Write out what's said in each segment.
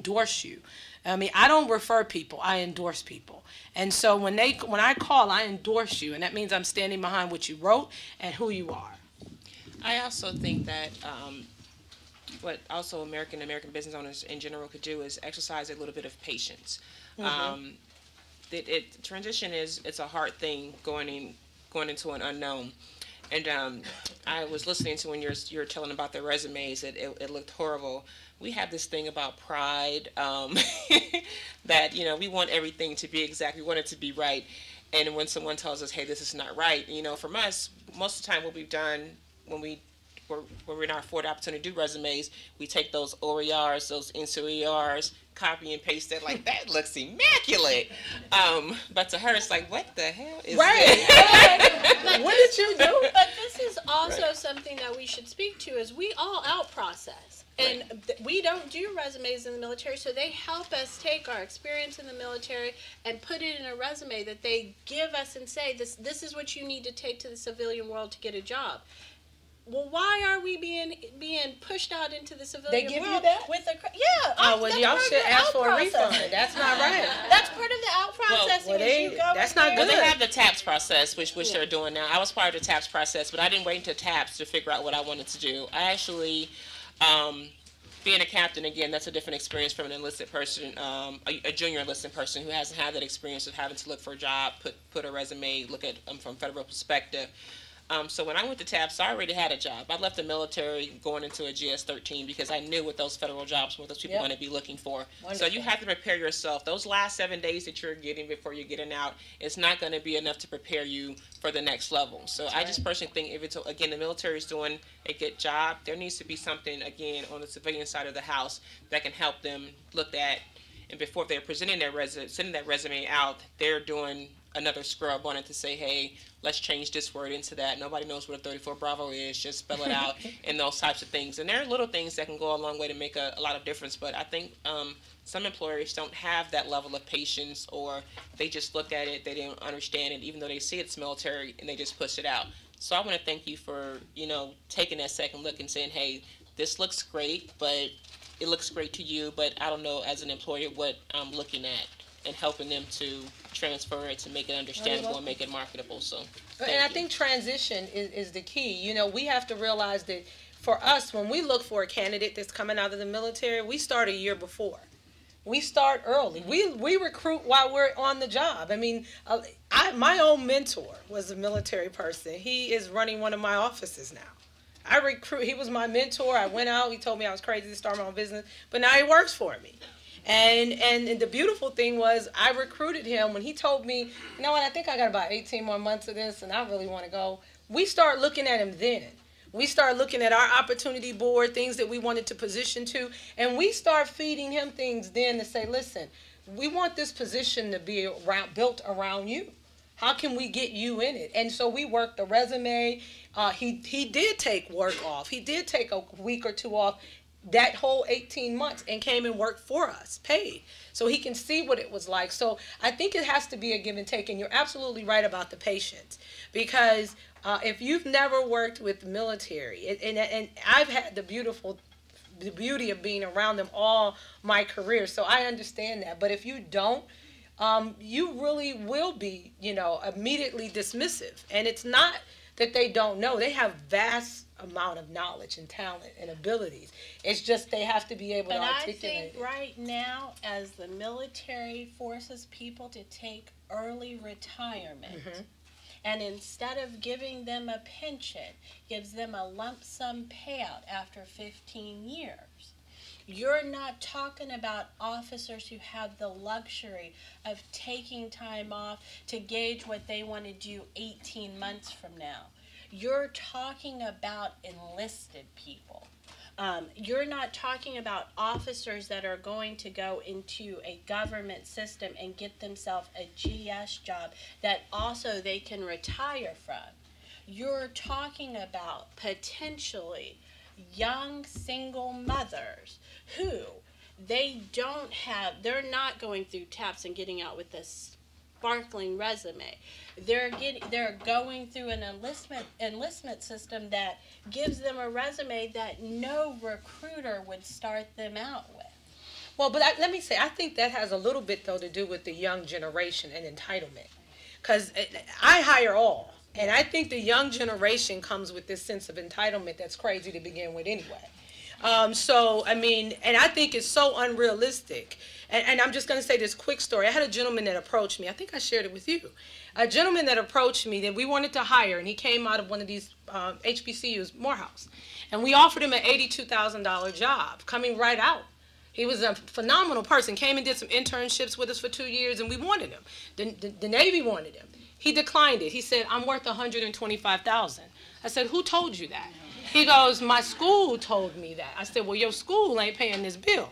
endorse you. I mean, I don't refer people, I endorse people. And so when I call, I endorse you, and that means I'm standing behind what you wrote and who you are. I also think that what also American business owners in general could do is exercise a little bit of patience. Mm-hmm. Um, transition is it's a hard thing going into an unknown. And I was listening to when you're telling about their resumes. It looked horrible. We have this thing about pride, that we want everything to be exact. We want it to be right. And when someone tells us, "Hey, this is not right," from us, most of the time, what we've done when we're not afforded the opportunity to do resumes, we take those OERs, those NCOERs, copy and paste it like that looks immaculate. But to her, it's like, what the hell is Right. this? What did you do? But this is also Right. something that we should speak to is we all out process. And we don't do resumes in the military, so they help us take our experience in the military and put it in a resume that they give us and say, this is what you need to take to the civilian world to get a job. Well, why are we being pushed out into the civilian They give world you that? with a Oh, well, that's y'all part of should the ask out for a process. refund. That's not right. That's part of the out processing. well, is you go that's in not there. Well, good. they have the TAPS process, which they're doing now. I was part of the TAPS process, but I didn't wait until TAPS to figure out what I wanted to do. I actually, being a captain, again, that's a different experience from an enlisted person, a junior enlisted person who hasn't had that experience of having to look for a job, put a resume, look at from federal perspective. So when I went to TAPS, I already had a job. I left the military going into a GS-13 because I knew what those federal jobs, what those people Yep. were going to be looking for. Wonderful. So you have to prepare yourself. Those last 7 days that you're getting before you're getting out, it's not going to be enough to prepare you for the next level. So I just personally think if it's, again, the military is doing a good job, there needs to be something, again, on the civilian side of the house that can help them look at, and before they're presenting sending that resume out, they're doing another scrub on it to say, hey, let's change this word into that. Nobody knows what a 34 Bravo is. Just spell it out and those types of things. And there are little things that can go a long way to make a lot of difference. But I think some employers don't have that level of patience, or they just look at it, they don't understand it, even though they see it's military, and they just push it out. So I want to thank you for, taking that second look and saying, hey, this looks great, but it looks great to you, but I don't know as an employer what I'm looking at, and helping them to transfer it to make it understandable and make it marketable. So, And I think transition is the key. We have to realize that for us, when we look for a candidate that's coming out of the military, we start a year before. We start early. We recruit while we're on the job. I mean, my own mentor was a military person. He is running one of my offices now. He was my mentor. I went out. He told me I was crazy to start my own business, but now he works for me. And the beautiful thing was I recruited him when he told me, you know what, I think I got about 18 more months of this and I really want to go. We start looking at him then. We start looking at our opportunity board, things that we wanted to position to, and we start feeding him things then to say, listen, we want this position to be built around you. How can we get you in it? And so we worked the resume. He did take work off. He did take a week or two off that whole 18 months and came and worked for us, paid, so he can see what it was like. So I think it has to be a give and take, and you're absolutely right about the patience, because if you've never worked with the military, and I've had the beauty of being around them all my career, so I understand that. But if you don't, you really will be, immediately dismissive, and it's not that they don't know. They have vast amount of knowledge and talent and abilities. It's just they have to be able to articulate. But I think right now, as the military forces people to take early retirement, and instead of giving them a pension, gives them a lump sum payout after 15 years. You're not talking about officers who have the luxury of taking time off to gauge what they want to do 18 months from now. You're talking about enlisted people. You're not talking about officers that are going to go into a government system and get themselves a GS job that also they can retire from. You're talking about potentially young single mothers who they're not going through TAPS and getting out with this sparkling resume. They're going through an enlistment system that gives them a resume that no recruiter would start them out with. Well, but let me say, I think that has a little bit, though, to do with the young generation and entitlement. Because I hire all. And I think the young generation comes with this sense of entitlement that's crazy to begin with anyway. So, I mean, and I think it's so unrealistic. And I'm just going to say this quick story. I had a gentleman that approached me. I think I shared it with you. A gentleman that approached me that we wanted to hire, and he came out of one of these HBCUs, Morehouse. And we offered him an $82,000 job coming right out. He was a phenomenal person, came and did some internships with us for 2 years, and we wanted him. The Navy wanted him. He declined it. He said, I'm worth $125,000. I said, who told you that? He goes, my school told me that. I said, well, your school ain't paying this bill.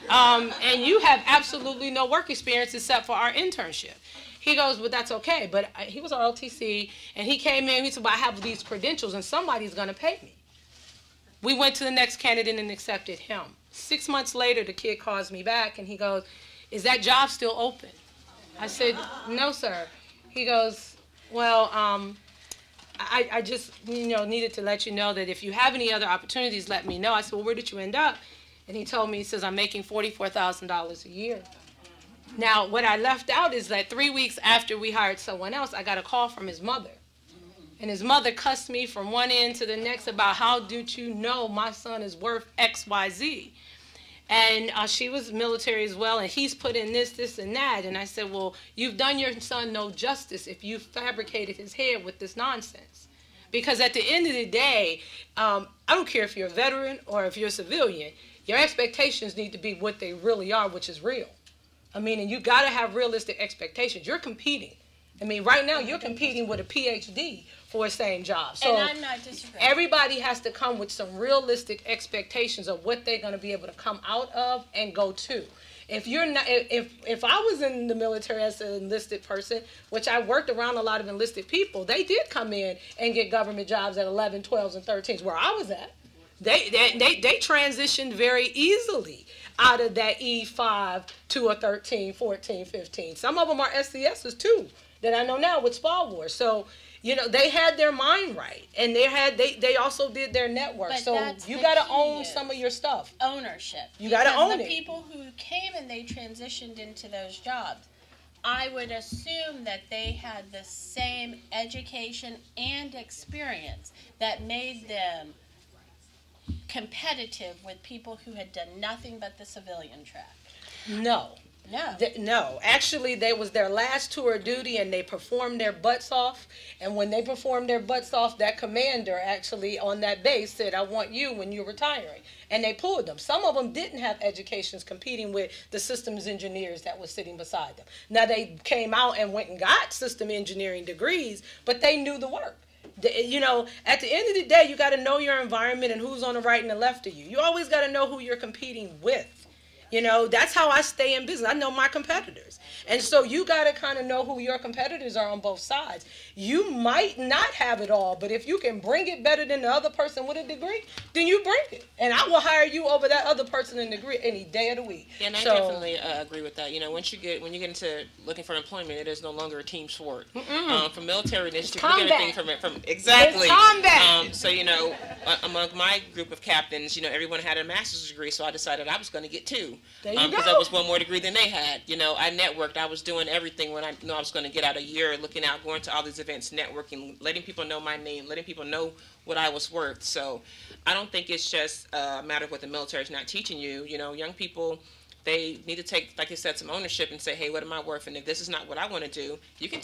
And you have absolutely no work experience except for our internship. He goes, but that's okay. But he was ROTC, and he came in, he said, well, I have these credentials, and somebody's going to pay me. We went to the next candidate and accepted him. 6 months later, the kid calls me back, and he goes, is that job still open? I said, no, sir. He goes, well, I just, needed to let you know that if you have any other opportunities, let me know. I said, well, where did you end up? And he told me, he says, I'm making $44,000 a year. Now, what I left out is that 3 weeks after we hired someone else, I got a call from his mother. And his mother cussed me from one end to the next about how did you know my son is worth X, Y, Z. And she was military as well, and he's put in this, this, and that. And I said, well, you've done your son no justice if you fabricated his head with this nonsense. Because at the end of the day, I don't care if you're a veteran or if you're a civilian, your expectations need to be what they really are, which is real. I mean, and you got to have realistic expectations. You're competing. I mean, right now you're competing with a PhD for the same job. So and I'm not disagreeing. Everybody has to come with some realistic expectations of what they're going to be able to come out of and go to. If you're not, if I was in the military as an enlisted person, which I worked around a lot of enlisted people, they did come in and get government jobs at 11, 12s, and 13s. Where I was at, they transitioned very easily out of that E5 to a 13, 14, 15. Some of them are SCSs too, that I know now with Spa Wars. So, they had their mind right, and they also did their network. But so you got to own some of your stuff. Ownership. You got to own the it. People who came and they transitioned into those jobs, I would assume that they had the same education and experience that made them competitive with people who had done nothing but the civilian track. No. No. Actually, they was their last tour of duty, and they performed their butts off. And when they performed their butts off, that commander actually on that base said, I want you when you're retiring. And they pulled them. Some of them didn't have educations competing with the systems engineers that was sitting beside them. Now, they came out and went and got system engineering degrees, but they knew the work. At the end of the day, you got to know your environment and who's on the right and the left of you. You always got to know who you're competing with. That's how I stay in business. I know my competitors. And so you got to kind of know who your competitors are on both sides. You might not have it all, but if you can bring it better than the other person with a degree, then you bring it. And I will hire you over that other person in degree any day of the week. Yeah, and I definitely agree with that. When you get into looking for employment, it is no longer a team sport. From military initiative, you get a thing from exactly. It's combat. So among my group of captains, everyone had a master's degree, so I decided I was going to get two. Because I was one more degree than they had. I networked. I was doing everything when I knew I was going to get out a year, looking out, going to all these events, networking, letting people know my name, letting people know what I was worth. So I don't think it's just a matter of what the military is not teaching you. Young people, they need to take, like you said, some ownership and say, hey, what am I worth? And if this is not what I want to do, you can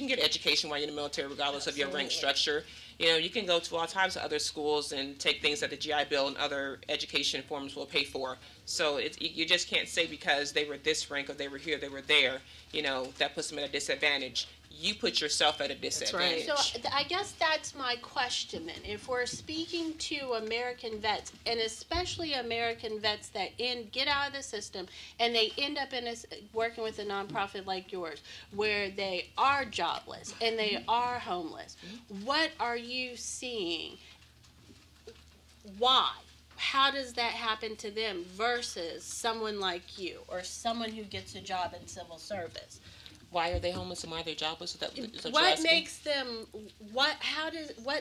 get education while you're in the military regardless of your rank structure. You can go to all types of other schools and take things that the GI Bill and other education forms will pay for. So you just can't say because they were this rank or they were here, they were there, that puts them at a disadvantage. You put yourself at a disadvantage. That's right. So I guess that's my question then. If we're speaking to American vets, and especially American vets that get out of the system and they end up working with a nonprofit like yours, where they are jobless and they are homeless, what are you seeing? Why? How does that happen to them versus someone like you or someone who gets a job in civil service? why are they homeless and why are they jobless? So what makes them? What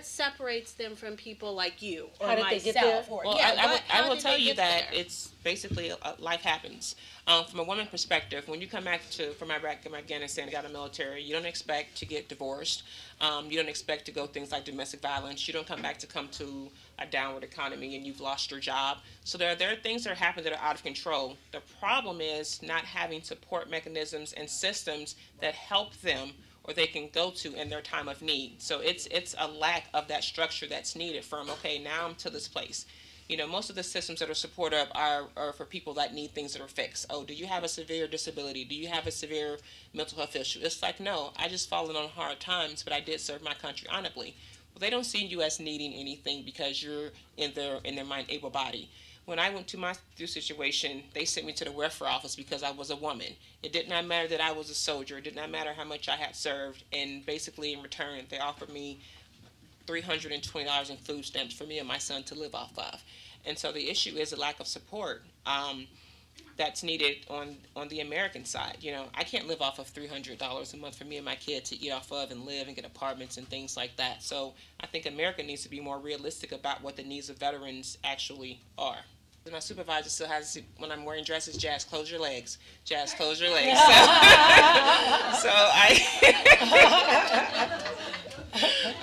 separates them from people like you or How did myself? they get there? Or, Well, yeah, I will tell you that it's basically life happens. From a woman perspective, when you come back from Iraq and Afghanistan and got in the military, you don't expect to get divorced. You don't expect to go things like domestic violence. You don't come back to a downward economy and you've lost your job. So there are things that are happening that are out of control. The problem is not having support mechanisms and systems that help them or they can go to in their time of need. So it's a lack of that structure that's needed from, okay, now I'm to this place. You know, most of the systems that are supportive are for people that need things that are fixed. Oh, do you have a severe disability? Do you have a severe mental health issue? It's like, no, I just fallen on hard times, but I did serve my country honorably. Well, they don't see you as needing anything because you're in their mind able-bodied. When I went to my situation, they sent me to the welfare office because I was a woman. It did not matter that I was a soldier. It did not matter how much I had served. And basically, in return, they offered me $320 in food stamps for me and my son to live off of. And so the issue is a lack of support that's needed on the American side. You know, I can't live off of $300 a month for me and my kid to eat off of and live and get apartments and things like that. So I think America needs to be more realistic about what the needs of veterans actually are. My supervisor still has, when I'm wearing dresses, Jazz, close your legs. Jazz, close your legs. So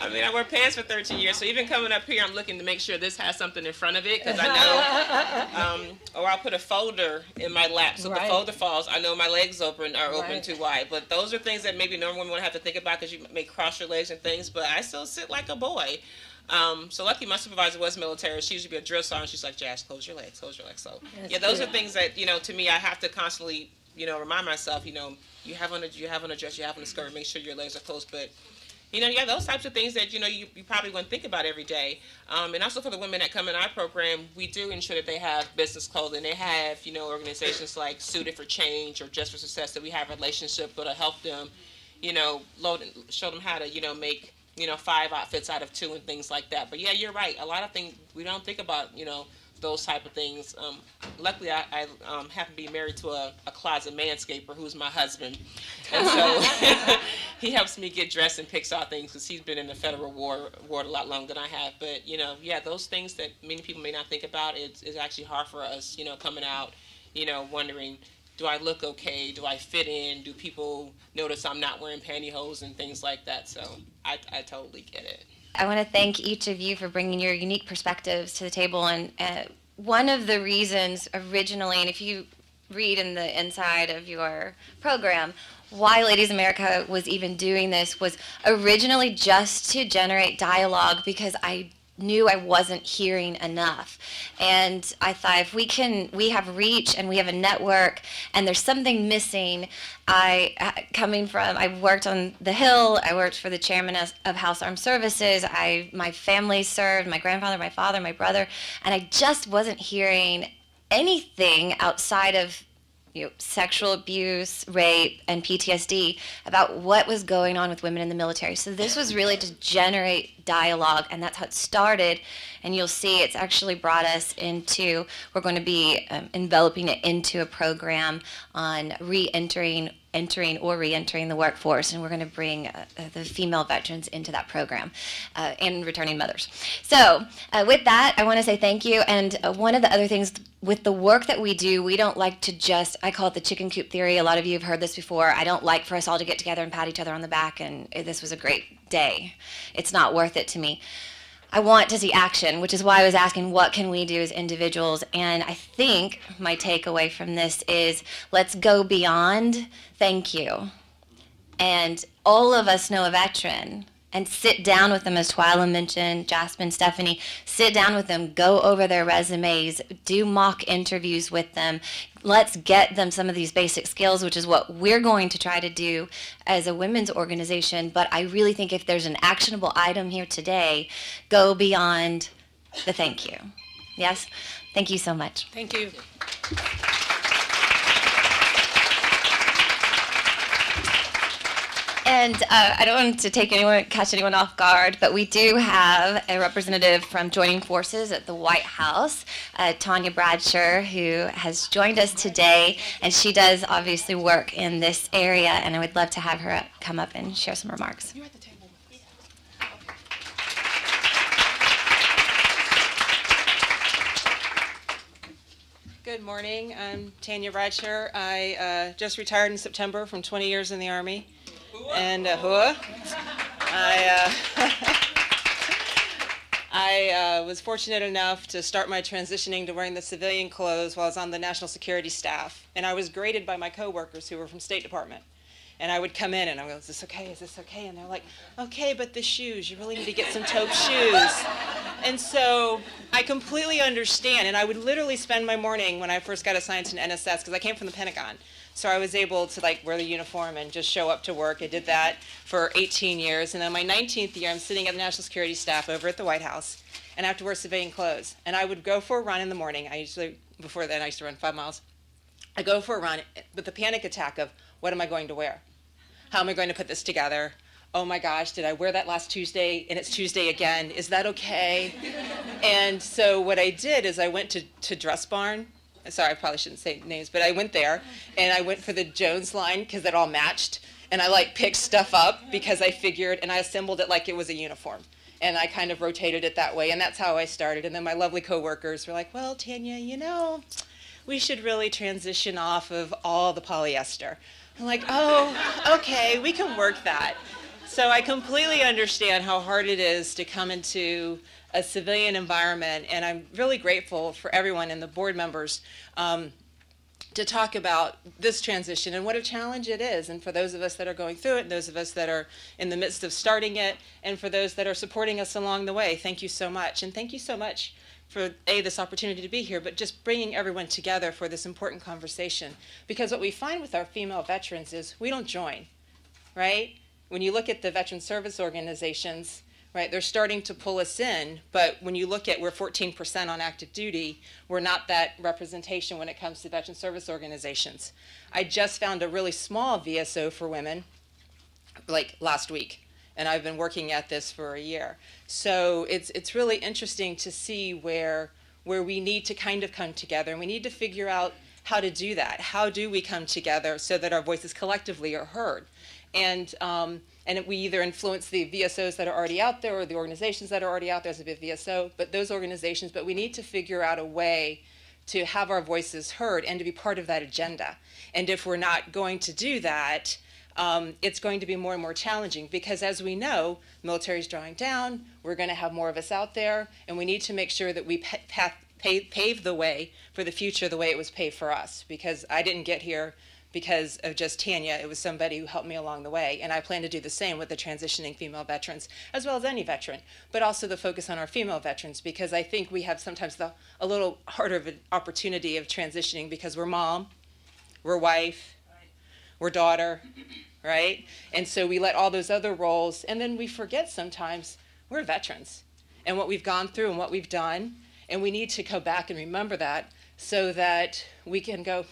I mean, I wear pants for 13 years, so even coming up here, I'm looking to make sure this has something in front of it, because I know, or I'll put a folder in my lap, so the folder falls, I know my legs are open too wide. But those are things that maybe normal women won't have to think about, because you may cross your legs and things, but I still sit like a boy. So lucky my supervisor was military. She used to be a drill sergeant. She's like, Jazz, close your legs, close your legs. So yeah, those are things that, you know, to me, I have to constantly, you know, remind myself, you know, you have on a dress, you have on a skirt, make sure your legs are closed. But you know, yeah, those types of things that, you know, you probably wouldn't think about every day. And also for the women that come in our program, we do ensure that they have business clothing. They have, you know, organizations like Suited for Change or Just for Success that we have a relationship with to help them, you know, show them how to, you know, make, you know, 5 outfits out of 2 and things like that. But yeah, you're right. A lot of things we don't think about, you know, those type of things. Luckily, I happen to be married to a closet manscaper who's my husband. And so he helps me get dressed and picks out things because he's been in the federal ward a lot longer than I have. But, you know, yeah, those things that many people may not think about, it's actually hard for us, you know, coming out, you know, wondering, do I look okay? Do I fit in? Do people notice I'm not wearing pantyhose and things like that? So I totally get it. I want to thank each of you for bringing your unique perspectives to the table. And one of the reasons originally, and if you read in the inside of your program, why Ladies America was even doing this was originally just to generate dialogue, because I knew I wasn't hearing enough. And I thought, if we have reach and we have a network and there's something missing. I worked on the Hill, I worked for the chairman of House Armed Services, my family served, my grandfather, my father, my brother, and I just wasn't hearing anything outside of, you know, sexual abuse, rape, and PTSD about what was going on with women in the military. So this was really to generate dialogue, and that's how it started. And you'll see it's actually brought us into, we're going to be enveloping it into a program on entering the workforce, and we're going to bring the female veterans into that program and returning mothers. So with that, I want to say thank you. And one of the other things with the work that we do, we don't like to just, I call it the chicken coop theory. A lot of you have heard this before. I don't like for us all to get together and pat each other on the back and this was a great day. It's not worth it to me. I want to see action, which is why I was asking, what can we do as individuals? And I think my takeaway from this is, let's go beyond thank you. And all of us know a veteran, and sit down with them, as Twyla mentioned, Jasmine, Stephanie, sit down with them, go over their resumes, do mock interviews with them. Let's get them some of these basic skills, which is what we're going to try to do as a women's organization. But I really think if there's an actionable item here today, go beyond the thank you. Yes? Thank you so much. Thank you. And And I don't want to catch anyone off guard, but we do have a representative from Joining Forces at the White House, Tanya Bradshaw, who has joined us today, and she does obviously work in this area, and I would love to have her come up and share some remarks. You're at the table. Good morning. I'm Tanya Bradshaw. I just retired in September from 20 years in the Army. And I was fortunate enough to start my transitioning to wearing the civilian clothes while I was on the national security staff. And I was graded by my coworkers who were from State Department. And I would come in and I would go, is this okay? Is this okay? And they're like, okay, but the shoes, you really need to get some taupe shoes. And so I completely understand. And I would literally spend my morning when I first got assigned to an NSS, because I came from the Pentagon. So I was able to wear the uniform and just show up to work. I did that for 18 years. And then my 19th year, I'm sitting at the National Security Staff over at the White House, and I have to wear civilian clothes. And I would go for a run in the morning. Before then, I used to run 5 miles. I go for a run with the panic attack of, what am I going to wear? How am I going to put this together? Oh my gosh, did I wear that last Tuesday and it's Tuesday again? Is that okay? And so what I did is I went to Dress Barn. Sorry, I probably shouldn't say names, but I went there and I went for the Jones line because it all matched. And I picked stuff up because I figured, and I assembled it like it was a uniform. And I kind of rotated it that way, and that's how I started. And then my lovely coworkers were like, well, Tanya, we should really transition off of all the polyester. I'm like, oh, okay, we can work that. So I completely understand how hard it is to come into a civilian environment, and I'm really grateful for everyone and the board members to talk about this transition and what a challenge it is, and for those of us that are going through it, and those of us that are in the midst of starting it, and for those that are supporting us along the way, thank you so much. And thank you so much for this opportunity to be here, but just bringing everyone together for this important conversation. Because what we find with our female veterans is we don't join, right? When you look at the veteran service organizations, right, they're starting to pull us in, but when you look at we're 14% on active duty, we're not that representation when it comes to veteran service organizations. I just found a really small VSO for women, last week. And I've been working at this for a year. So it's really interesting to see where we need to kind of come together, and we need to figure out how to do that. How do we come together so that our voices collectively are heard? And we either influence the VSOs that are already out there or the organizations that are already out there as a VSO, but we need to figure out a way to have our voices heard and to be part of that agenda. And if we're not going to do that, it's going to be more and more challenging because, as we know, military is drawing down, we're going to have more of us out there, and we need to make sure that we pave the way for the future the way it was paved for us, because I didn't get here because of just Tanya. It was somebody who helped me along the way, and I plan to do the same with the transitioning female veterans, as well as any veteran, but also the focus on our female veterans, because I think we have sometimes a little harder of an opportunity of transitioning because we're mom, we're wife, we're daughter, right? And so we let all those other roles, and then we forget sometimes we're veterans and what we've gone through and what we've done, and we need to go back and remember that so that we can go,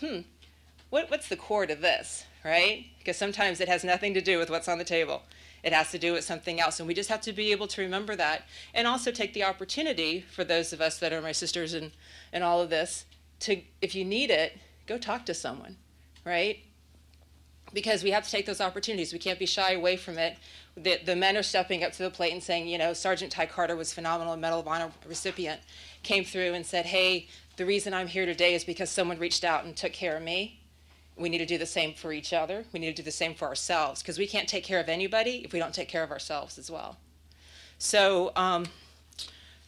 what's the core to this, right? Because sometimes it has nothing to do with what's on the table. It has to do with something else, and we just have to be able to remember that, and also take the opportunity for those of us that are my sisters and all of this to, if you need it, go talk to someone, right? Because we have to take those opportunities. We can't be shy away from it. The men are stepping up to the plate and saying, Sergeant Ty Carter was phenomenal, Medal of Honor recipient, came through and said, hey, the reason I'm here today is because someone reached out and took care of me. We need to do the same for each other. We need to do the same for ourselves, because we can't take care of anybody if we don't take care of ourselves as well. So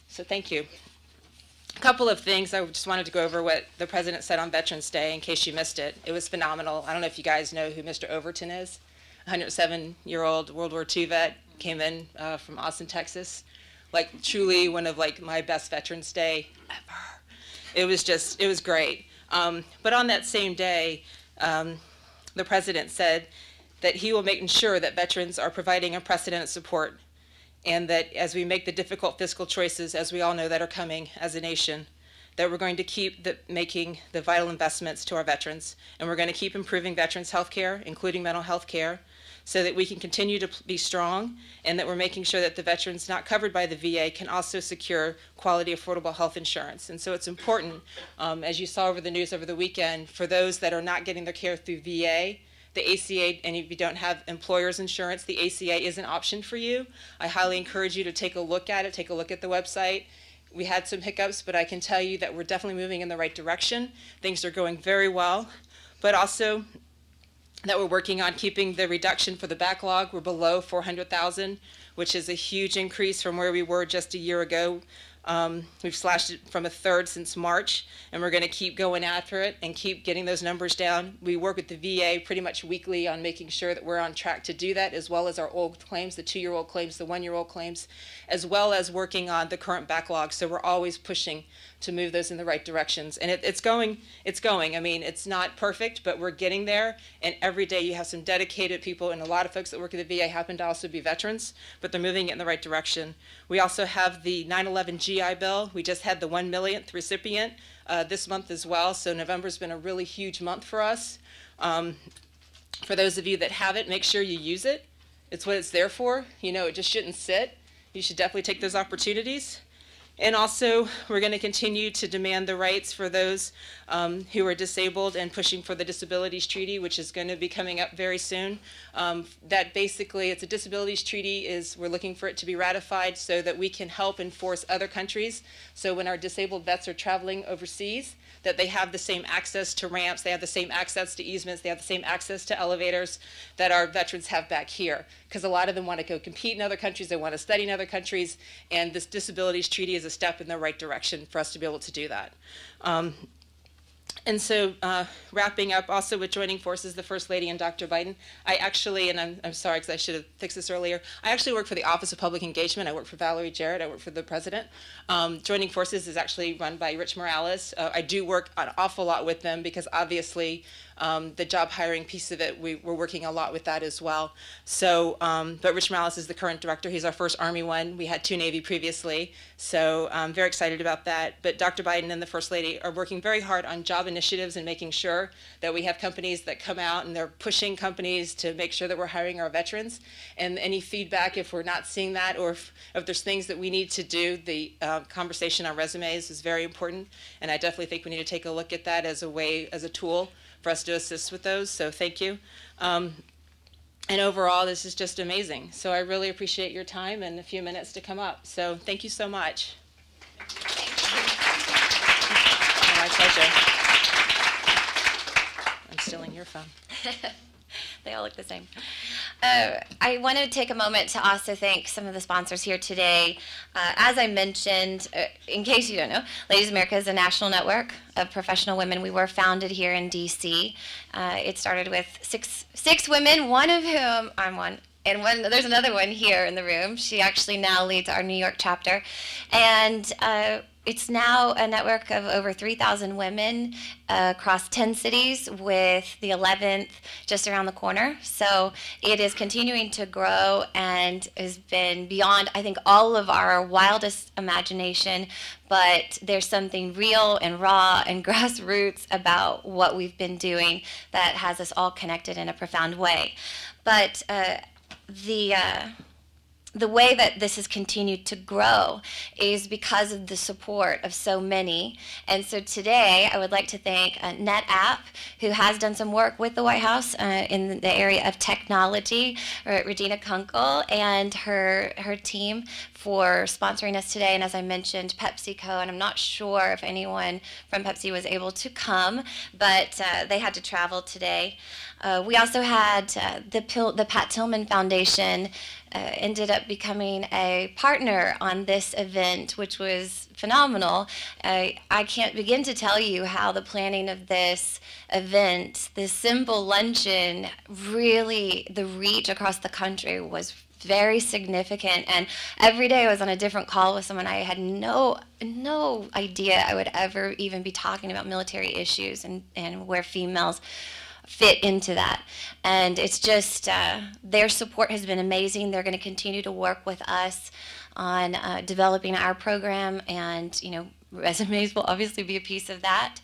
thank you. A couple of things. I just wanted to go over what the president said on Veterans Day in case you missed it. It was phenomenal. I don't know if you guys know who Mr. Overton is. 107-year-old World War II vet, came in from Austin, Texas. Truly one of my best Veterans Day ever. It was great. But on that same day, the president said that he will make sure that veterans are providing unprecedented support, and that as we make the difficult fiscal choices, as we all know, that are coming as a nation, that we're going to keep making the vital investments to our veterans, and we're going to keep improving veterans' health care, including mental health care, so that we can continue to be strong, and that we're making sure that the veterans not covered by the VA can also secure quality, affordable health insurance. And so it's important, as you saw over the news over the weekend, for those that are not getting their care through VA, the ACA, and if you don't have employer's insurance, the ACA is an option for you. I highly encourage you to take a look at it, take a look at the website. We had some hiccups, but I can tell you that we're definitely moving in the right direction. Things are going very well, but also that we're working on keeping the reduction for the backlog. We're below 400,000, which is a huge increase from where we were just a year ago. We've slashed it from a third since March, and we're going to keep going after it and keep getting those numbers down. We work with the VA pretty much weekly on making sure that we're on track to do that, as well as our old claims, the 2-year-old claims, the 1-year-old claims, as well as working on the current backlog. So we're always pushing to move those in the right directions. And it's going. I mean, it's not perfect, but we're getting there. And every day you have some dedicated people, and a lot of folks that work at the VA happen to also be veterans, but they're moving it in the right direction. We also have the 9/11 GI Bill. We just had the 1 millionth recipient this month as well. So November's been a really huge month for us. For those of you that have it, make sure you use it. It's what it's there for. You know, it just shouldn't sit. You should definitely take those opportunities. And also, we're going to continue to demand the rights for those who are disabled, and pushing for the Disabilities Treaty, which is going to be coming up very soon. That basically, it's a disabilities treaty, we're looking for it to be ratified so that we can help enforce other countries. So when our disabled vets are traveling overseas, that they have the same access to ramps, they have the same access to easements, they have the same access to elevators that our veterans have back here. Because a lot of them want to go compete in other countries, they want to study in other countries, and this disabilities treaty is a step in the right direction for us to be able to do that. And so wrapping up also with joining forces, the First Lady and Dr. Biden, I actually, and I'm sorry because I should have fixed this earlier, I actually work for the Office of Public Engagement. I work for Valerie Jarrett. I work for the President. Joining forces is actually run by Rich Morales. I do work an awful lot with them because obviously the job hiring piece of it, we're working a lot with that as well. So, but Rich Morales is the current director. He's our first Army one. We had 2 Navy previously. So I'm very excited about that. But Dr. Biden and the First Lady are working very hard on job initiatives and making sure that we have companies that come out and they're pushing companies to make sure that we're hiring our veterans. And any feedback, if we're not seeing that, or if there's things that we need to do, the conversation on resumes is very important. And I definitely think we need to take a look at that as a way, as a tool for us to assist with those. So thank you. And overall, this is just amazing. So I really appreciate your time and a few minutes to come up. So thank you so much. Oh, my pleasure. I'm stealing your phone. They all look the same. I want to take a moment to also thank some of the sponsors here today. As I mentioned, in case you don't know, Ladies America is a national network of professional women. We were founded here in D.C. It started with six women, one of whom I'm one. And there's another one here in the room. She actually now leads our New York chapter. And it's now a network of over 3,000 women across 10 cities, with the 11th just around the corner. So it is continuing to grow and has been beyond, I think, all of our wildest imagination. But there's something real and raw and grassroots about what we've been doing that has us all connected in a profound way. But the way that this has continued to grow is because of the support of so many. And so today I would like to thank NetApp, who has done some work with the White House in the area of technology, Regina Kunkel and her team for sponsoring us today. And as I mentioned, PepsiCo, and I'm not sure if anyone from Pepsi was able to come, but they had to travel today. We also had the Pat Tillman Foundation ended up becoming a partner on this event, which was phenomenal. I can't begin to tell you how the planning of this event, this simple luncheon, really, the reach across the country was very significant. And every day I was on a different call with someone. I had no idea I would ever even be talking about military issues and where females fit into that. And it's just, their support has been amazing. They're going to continue to work with us on developing our program, and resumes will obviously be a piece of that.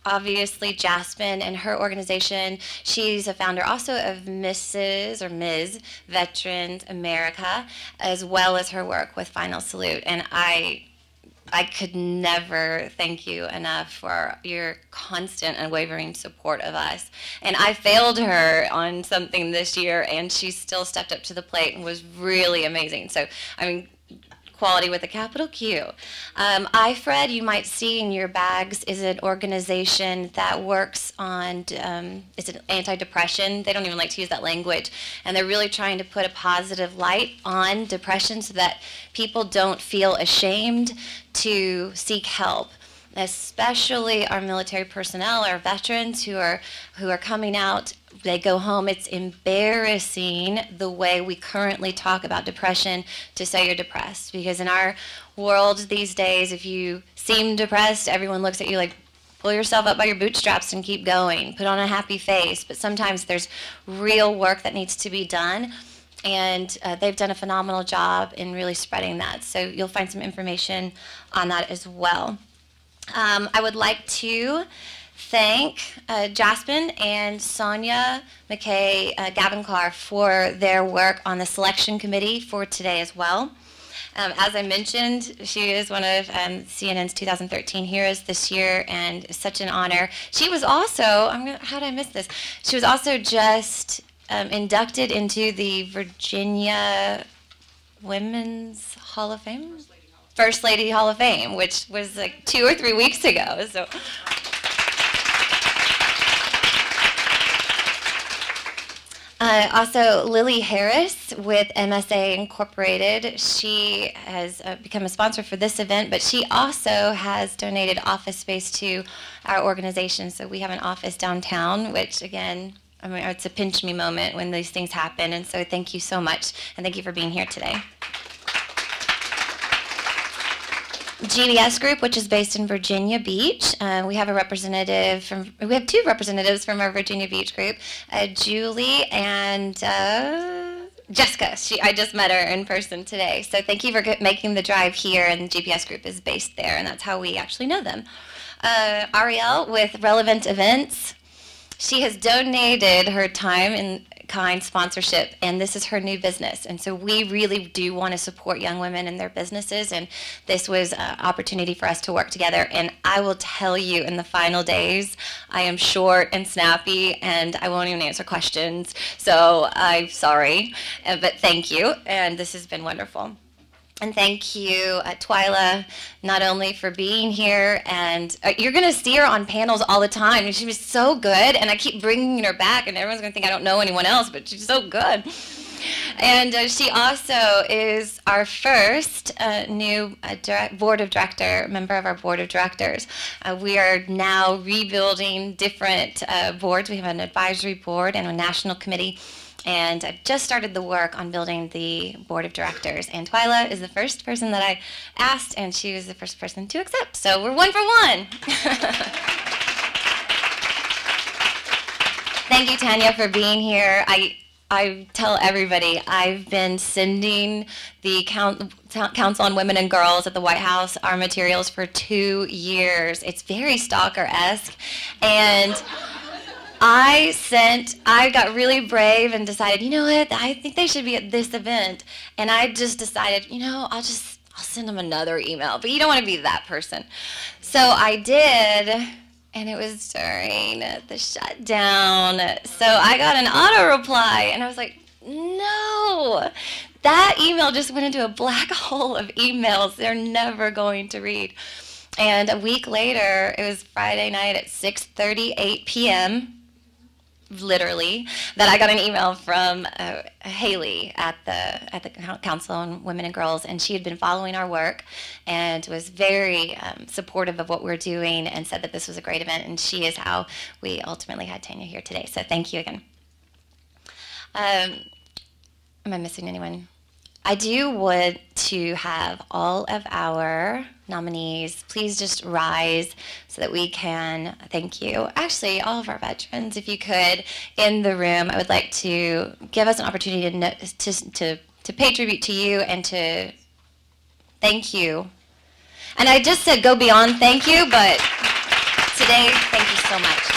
obviously Jasmine and her organization. She's a founder also of Mrs. or Ms. Veterans America, as well as her work with Final Salute. And I could never thank you enough for your constant, unwavering support of us. And I failed her on something this year, and she still stepped up to the plate and was really amazing. So, I mean, quality with a capital Q. IFRED, you might see in your bags, is an organization that works on, it's an anti-depression. They don't even like to use that language. And they're really trying to put a positive light on depression so that people don't feel ashamed to seek help, especially our military personnel, our veterans who are coming out. They go home. It's embarrassing the way we currently talk about depression to say you're depressed, because in our world these days, if you seem depressed, everyone looks at you like, pull yourself up by your bootstraps and keep going, put on a happy face. But sometimes there's real work that needs to be done, and they've done a phenomenal job in really spreading that. So you'll find some information on that as well. I would like to thank Jasmine and Sonia McKay Gavinkar for their work on the selection committee for today as well. As I mentioned, she is one of CNN's 2013 Heroes this year, and it's such an honor. She was also, how did I miss this? She was also just inducted into the Virginia Women's Hall of Fame? First Lady Hall of Fame, which was like 2 or 3 weeks ago. So. Also, Lily Harris with MSA Incorporated. She has become a sponsor for this event, but she also has donated office space to our organization. So we have an office downtown, which again, I mean, it's a pinch me moment when these things happen. And so thank you so much, and thank you for being here today. GBS Group, which is based in Virginia Beach. We have a representative from, we have 2 representatives from our Virginia Beach group, Julie and Jessica. I just met her in person today. So thank you for making the drive here, and the GPS Group is based there, and that's how we actually know them. Ariel with Relevant Events. She has donated her time and kind sponsorship, and this is her new business. And so we really do want to support young women in their businesses, and this was an opportunity for us to work together. And I will tell you, in the final days, I am short and snappy, and I won't even answer questions. So I'm sorry, but thank you, and this has been wonderful. And thank you, Twyla, not only for being here, and you're going to see her on panels all the time. And she was so good, and I keep bringing her back, and everyone's going to think I don't know anyone else, but she's so good. And she also is our first new board of director, member of our board of directors. We are now rebuilding different boards. We have an advisory board and a national committee. And I've just started the work on building the board of directors. And Twyla is the first person that I asked, and she was the first person to accept. So we're 1 for 1. Thank you, Tanya, for being here. I tell everybody, I've been sending the Council on Women and Girls at the White House our materials for 2 years. It's very stalker-esque. And I got really brave and decided, you know what, I think they should be at this event. And I just decided, you know, I'll send them another email. But you don't want to be that person. So I did, and it was during the shutdown. So I got an auto reply, and I was like, no, that email just went into a black hole of emails they're never going to read. And a week later, it was Friday night at 6:38 p.m., literally, that I got an email from Haley at the Council on Women and Girls, and she had been following our work and was very supportive of what we're doing and said that this was a great event, and she is how we ultimately had Tanya here today. So thank you again. Am I missing anyone? I do want to have all of our nominees please just rise so that we can thank you. Actually, all of our veterans, if you could, in the room. I would like to give us an opportunity to pay tribute to you and to thank you. And I just said go beyond thank you, but today. Thank you so much.